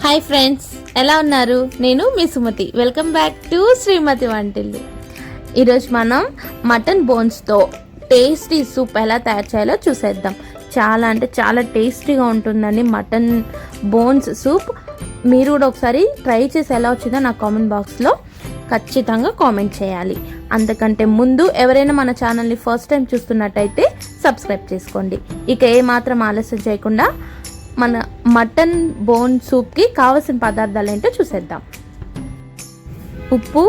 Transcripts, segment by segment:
Hi friends, ఎలా ఉన్నారు? నేను మీ సుమతి. వెల్కమ్ బ్యాక్ టు శ్రీమతి వంటిల్లు. ఈరోజు మనం మటన్ బోన్స్తో టేస్టీ సూప్ ఎలా తయారు చేయాలో చూసేద్దాం. చాలా అంటే చాలా టేస్టీగా ఉంటుందండి మటన్ బోన్స్ సూప్. మీరు కూడా ఒకసారి ట్రై చేసి ఎలా వచ్చిందో నా కామెంట్ బాక్స్లో ఖచ్చితంగా కామెంట్ చేయాలి. అంతకంటే ముందు ఎవరైనా మన ఛానల్ని ఫస్ట్ టైం చూస్తున్నట్టయితే సబ్స్క్రైబ్ చేసుకోండి. ఇక ఏమాత్రం ఆలస్యం చేయకుండా మన మటన్ బోన్ సూప్కి కావలసిన పదార్థాలు ఏంటో చూసేద్దాం. ఉప్పు,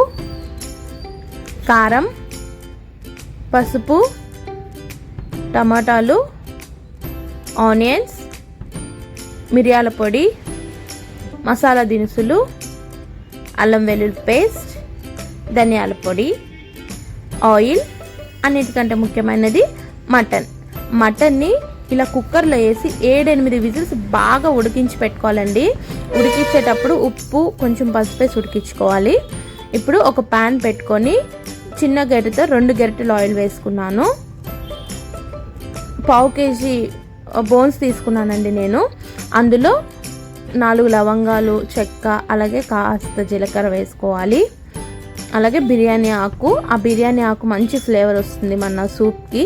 కారం, పసుపు, టమాటాలు, ఆనియన్స్, మిరియాల పొడి, మసాలా దినుసులు, అల్లం వెల్లుల్లి పేస్ట్, ధనియాల పొడి, ఆయిల్, అన్నిటికంటే ముఖ్యమైనది మటన్ని ఇలా కుక్కర్లో వేసి 7-8 విజిల్స్ బాగా ఉడికించి పెట్టుకోవాలండి. ఉడికించేటప్పుడు ఉప్పు కొంచెం పసుపు వేసి ఉడికించుకోవాలి. ఇప్పుడు ఒక ప్యాన్ పెట్టుకొని చిన్న గరిటెతో 2 గరిటెలు ఆయిల్ వేసుకున్నాను. 1/2 కేజీ బోన్స్ తీసుకున్నానండి నేను. అందులో 4 లవంగాలు, చెక్క, అలాగే కాస్త జీలకర్ర వేసుకోవాలి. అలాగే బిర్యానీ ఆకు. ఆ బిర్యానీ ఆకు మంచి ఫ్లేవర్ వస్తుంది మన సూప్కి.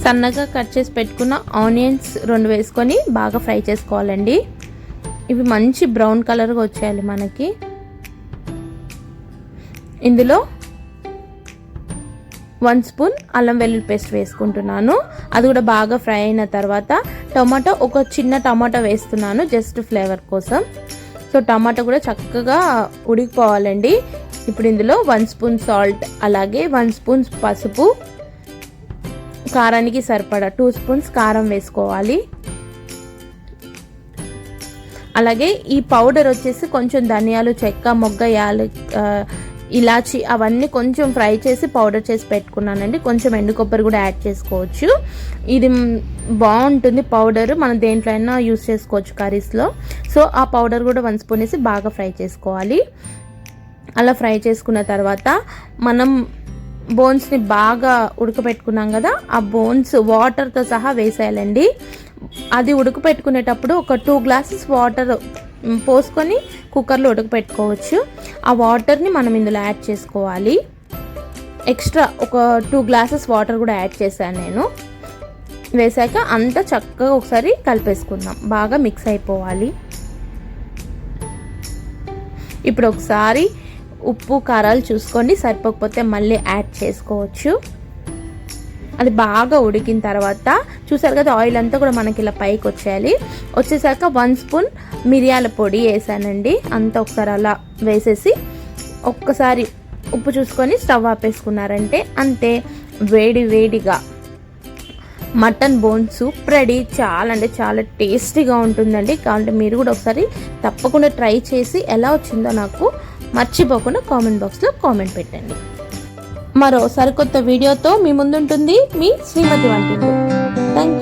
సన్నగా కట్ చేసి పెట్టుకున్న ఆనియన్స్ 2 వేసుకొని బాగా ఫ్రై చేసుకోవాలండి. ఇవి మంచి బ్రౌన్ కలర్గా వచ్చేయాలి మనకి. ఇందులో 1 స్పూన్ అల్లం వెల్లుల్లి పేస్ట్ వేసుకుంటున్నాను. అది కూడా బాగా ఫ్రై అయిన తర్వాత ఒక చిన్న టమాటో వేస్తున్నాను జస్ట్ ఫ్లేవర్ కోసం. సో టమాటో కూడా చక్కగా ఉడికిపోవాలండి. ఇప్పుడు ఇందులో 1 స్పూన్ సాల్ట్, అలాగే 1 స్పూన్ పసుపు, కారానికి సరిపడా 2 స్పూన్స్ కారం వేసుకోవాలి. అలాగే ఈ పౌడర్ వచ్చేసి కొంచెం ధనియాలు, చెక్క, మొగ్గ, ఇలాచి అవన్నీ కొంచెం ఫ్రై చేసి పౌడర్ చేసి పెట్టుకున్నానండి. కొంచెం ఎండు కొబ్బరి కూడా యాడ్ చేసుకోవచ్చు. ఇది బాగుంటుంది పౌడర్, మనం దేంట్లో అయినా యూస్ చేసుకోవచ్చు కర్రీస్లో. సో ఆ పౌడర్ కూడా 1 స్పూన్ వేసి బాగా ఫ్రై చేసుకోవాలి. అలా ఫ్రై చేసుకున్న తర్వాత మనం బోన్స్ని బాగా ఉడకపెట్టుకున్నాం కదా, ఆ బోన్స్ వాటర్తో సహా వేసేయాలండి. అది ఉడకపెట్టుకునేటప్పుడు ఒక 2 గ్లాసెస్ వాటర్ పోసుకొని కుక్కర్లో ఉడకపెట్టుకోవచ్చు. ఆ వాటర్ని మనం ఇందులో యాడ్ చేసుకోవాలి. ఎక్స్ట్రా ఒక 2 గ్లాసెస్ వాటర్ కూడా యాడ్ చేశాను నేను. వేసాక అంతా చక్కగా ఒకసారి కలిపేసుకుందాం. బాగా మిక్స్ అయిపోవాలి. ఇప్పుడు ఒకసారి ఉప్పు కారాలు చూసుకోండి, సరిపోకపోతే మళ్ళీ యాడ్ చేసుకోవచ్చు. అది బాగా ఉడికిన తర్వాత చూసారు కదా, ఆయిల్ అంతా కూడా మనకి ఇలా పైకి వచ్చేసాక 1 స్పూన్ మిరియాల పొడి వేసానండి. అంతా ఒకసారి అలా వేసేసి ఒక్కసారి ఉప్పు చూసుకొని స్టవ్ ఆపేసుకున్నారంటే అంతే, వేడిగా మటన్ బోన్ సూప్ రెడీ. చాలా అంటే చాలా టేస్టీగా ఉంటుందండి. కాబట్టి మీరు కూడా ఒకసారి తప్పకుండా ట్రై చేసి ఎలా వచ్చిందో నాకు మర్చిపోకుండా కామెంట్ బాక్స్లో కామెంట్ పెట్టండి. మరో సరికొత్త వీడియోతో మీ ముందుంటుంది మీ శ్రీమతి వంటిల్లు. Thank you.